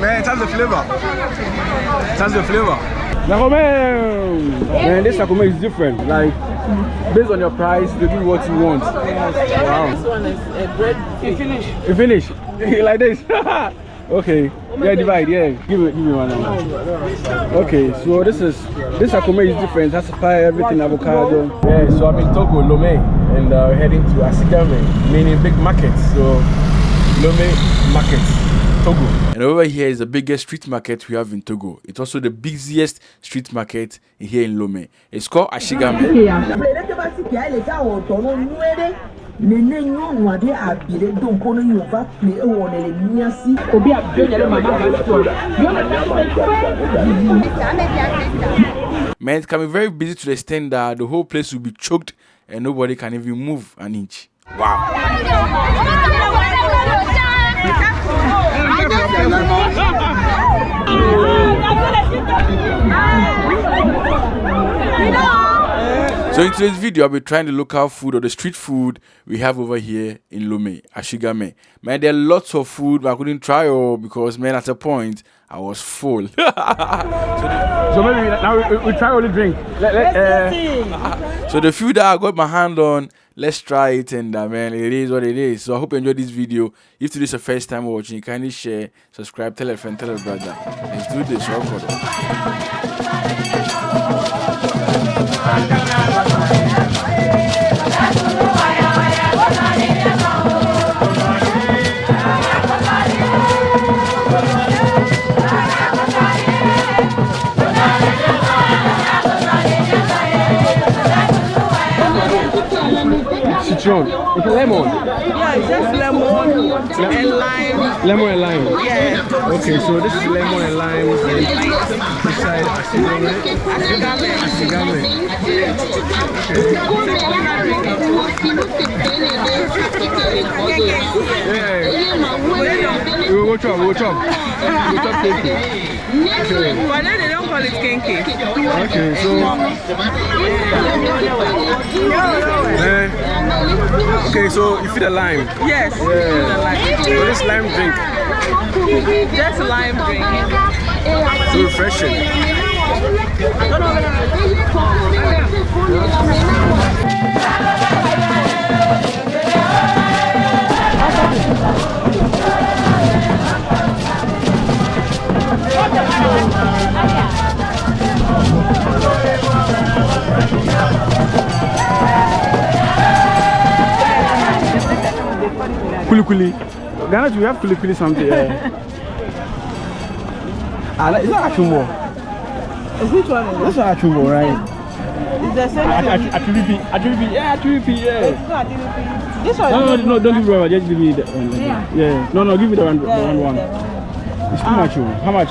Man, it has the flavor. It has the flavor. Man, this Sakomi is different. Like, based on your price, they do what you want. Wow. This one is a bread. You finish. You finish? Like this? Okay. Yeah, divide. Yeah. Give me one. Okay, so this Sakomi is different. It has pie, everything, avocado. Yeah, so I'm in Togo, Lome, and we're heading to Asigame, meaning big market. So, Lome market. Togo. And over here is the biggest street market we have in Togo. It's also the busiest street market here in Lome. It's called Asigame. Man, it can be very busy to the extent that the whole place will be choked and nobody can even move an inch. Wow. So in today's video, I'll be trying the local food or the street food we have over here in Lome, Asigame. Man, there are lots of food, but I couldn't try all because, man, at a point, I was full. So maybe now we try all the drink. So the food that I got my hand on, let's try it, and man, it is what it is. So I hope you enjoyed this video. If this is the first time watching, kindly share, subscribe, tell a friend, tell a brother. Let's do this. Citron. It's lemon. Yeah, it's just lemon and lime. Lemon and lime. Yeah. Okay, so this is lemon and lime. Beside Asigame. Yeah. We'll chop. But then they don't call it kenke. Okay, so okay, so you feed a lime. Yes. Yeah. So this lime drink. Just lime drink. So refreshing. Kuli. Ghana, do we have kuli something? It's not Achumbo. Which one is That's not Achumbo, right? It's the same thing. Attribution. Yeah. It's not Attribution. This one. No, don't give me one. Just give me the one. Yeah. No, give me the one. It's too much. How much?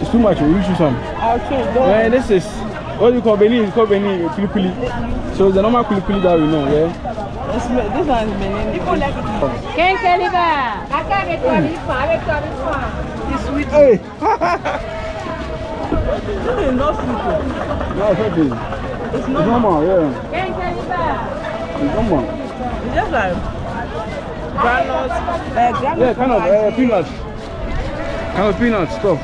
It's too much. You choose some. I'll choose. Yeah, this is what do you call Beni? It's called Beni kuli. So the normal kuli that we know, yeah. This one is Benin. People like it. It's sweet. Hey. This is not sweet. No, it's okay. It's normal, yeah. It's normal. It's just like granules. Yeah, kind of peanuts. Kind of peanut stuff.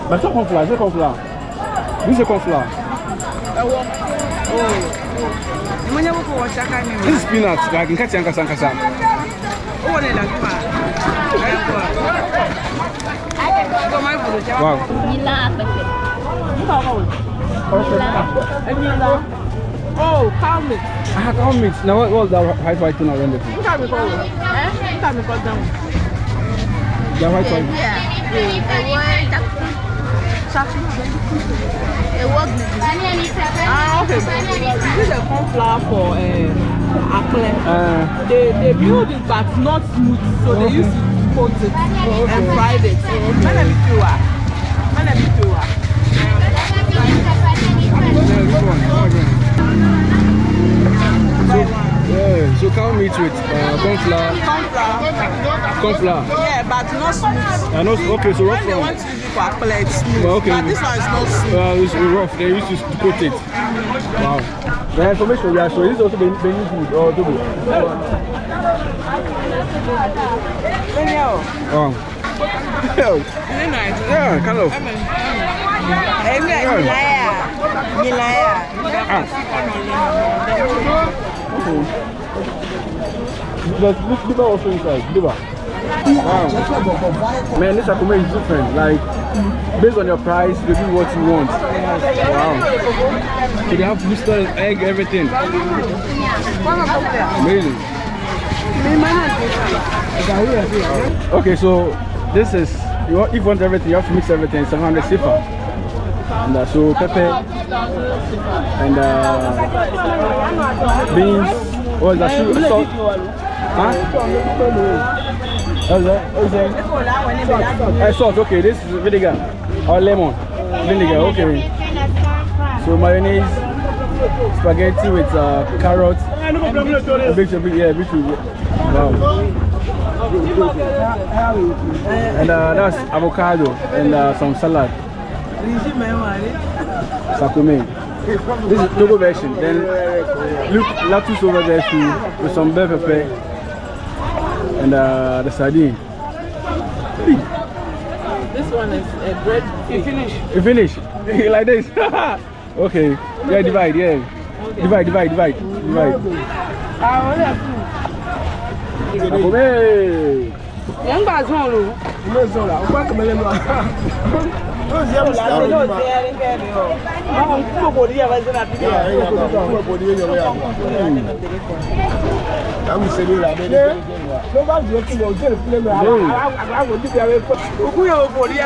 But it's not corn flour. It's not corn flour. This is corn flour. This is peanuts. Like in Kasa. Wow. Oh, cow meat. Cow meat. Now what was that white thing around it? What can we call it? What can we call them? The white one. Okay. This is a corn flour for akple. They build it but not smooth, so they used to coat it and fried it. So cow meat with corn flour. Yeah, but not smooth. Okay, so rough. When they want to use it for akple, it's smooth. Okay. But this one is not smooth. It's rough. They used to coat it. Wow. The information we are showing is also Benin food or Togo. Oh. Yeah, kind of. There's this liver also inside. Liver. Wow. Man, this Sakomi is different. Like, based on your price, they do what you want. Wow. So they have booster, egg, everything. Amazing. Okay, so this is, if you want everything, you have to mix everything. 700 sifa. And so pepper and beans. What is that? Salt? Huh? Salt, okay. This is vinegar or lemon. Vinegar, okay. So mayonnaise, spaghetti with carrots, beetroot. Wow. And that's avocado and some salad. Sakomi. This is Togo version. Then look, lettuce over there too, with some bell pepper and the sardine. This one is bread. You finish. You finish? Like this? Okay. Yeah, divide. Yeah. Okay. Divide. Sakomi. Young guys,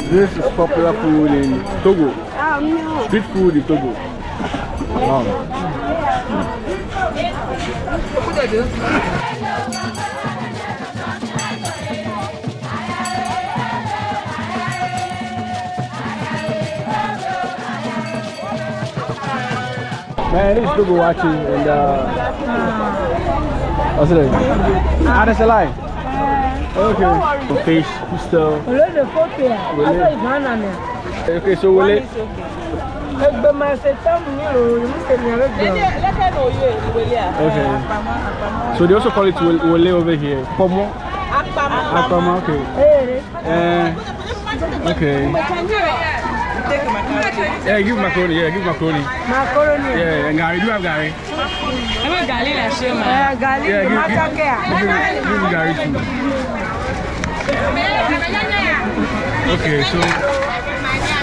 This is popular food in Togo. Street food in Togo. Wow. Man, this is Togo watching and what's it? That's a lie. Okay. Fish, pistol. Okay, so will it? Okay. So they also call it wole over here. Pomo? Akpama, okay. Okay. Yeah, give macaroni. Yeah, give macaroni. Macaroni. Yeah, and Gary. Do you have Gary? I have Gary. Gary. Yeah, give Gary too. Okay, so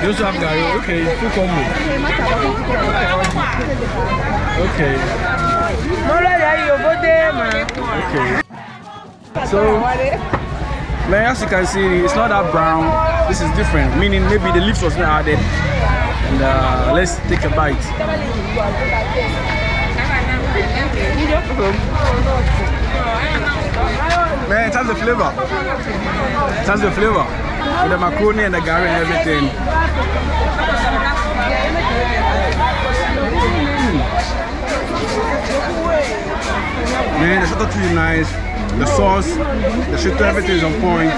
you also have Gary. Okay, full combo. Okay. Okay. So, man, as you can see, it's not that brown. This is different, meaning maybe the leaves was not added. And let's take a bite. Man, it has the flavor. It has the flavor. With the macaroni and the gari and everything. Man, the shuttle is nice. The sauce, the shuttle, everything is on point.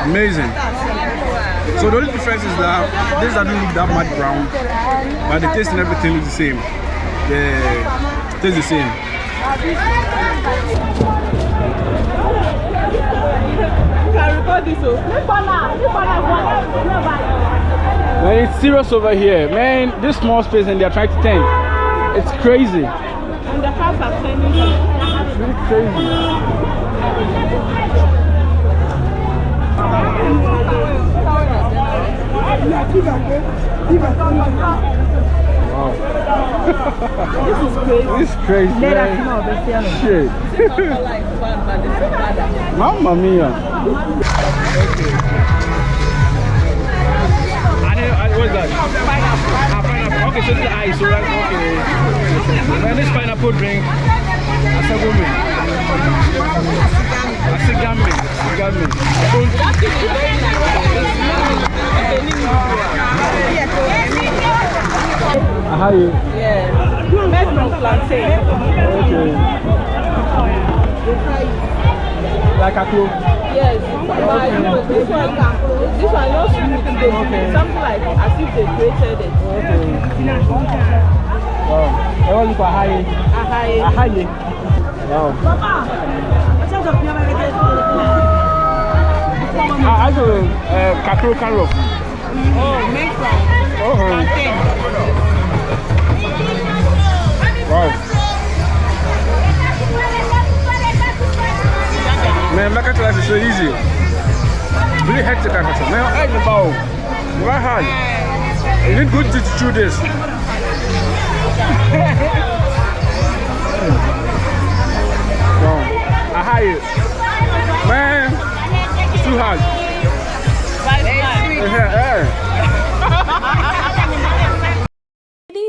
Amazing. So the only difference is that this doesn't look that much brown, but the taste and everything is the same. The taste is the same. Man, it's serious over here. Man, this small space and they're trying to tent. It's crazy. And the cars are turning. It's really crazy. Wow. This is crazy. This is crazy, man. Shit. Mamma mia. Okay. What's that? Pineapple. Okay, so this is ice, so that's okay. And this pineapple drink, Asigame. Asigame. How are you? Yeah. Made from plantain. Okay. Like a clue? Yes. But you know, this one not sweet. Okay. Something like as if they created it. Okay. Wow. I want to go high. Wow. Kakro kind of. Oh, make from plantain. Wow. Man, market life is so easy. Really hectic, man. I ain't about. Right hand. You need good to chew this. Wow. I hide it. Man, it's too hard.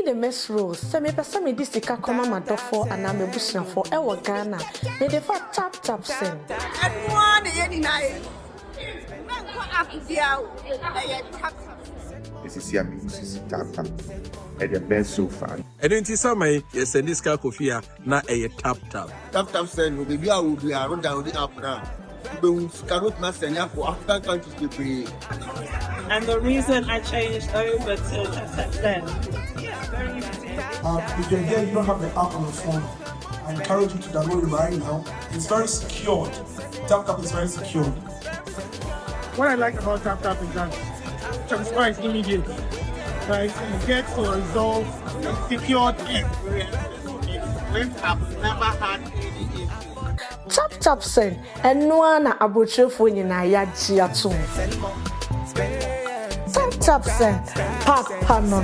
The mess rules. Some this the kakoma madofo and I'm a bushing for our Ghana. May the fat tap sing. This is here, this is tap. And the best so far. I don't see some yes, and this car coffee na a tap. Tap saying, maybe I will be around down the up now. Cannot master for African countries to pay. And the reason I changed over to then. Yeah, very easy. If you're here, you don't have the app on your phone, I encourage you to download it right now. It's very secured. TapTap is very secured. What I like about TapTap is that transfer is immediate. Right? You get to resolve secured everywhere. I've never had any. Tap sing and no one about when you na ya tap sing. Papa no.